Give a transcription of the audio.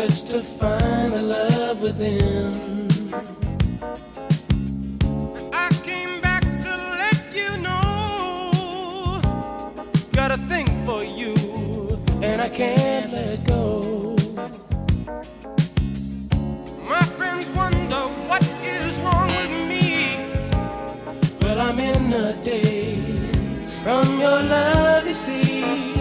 search to find the love within. I came back to let you know, got a thing for you, and I can't let go. My friends wonder what is wrong with me. Well, I'm in a daze from your love, you see.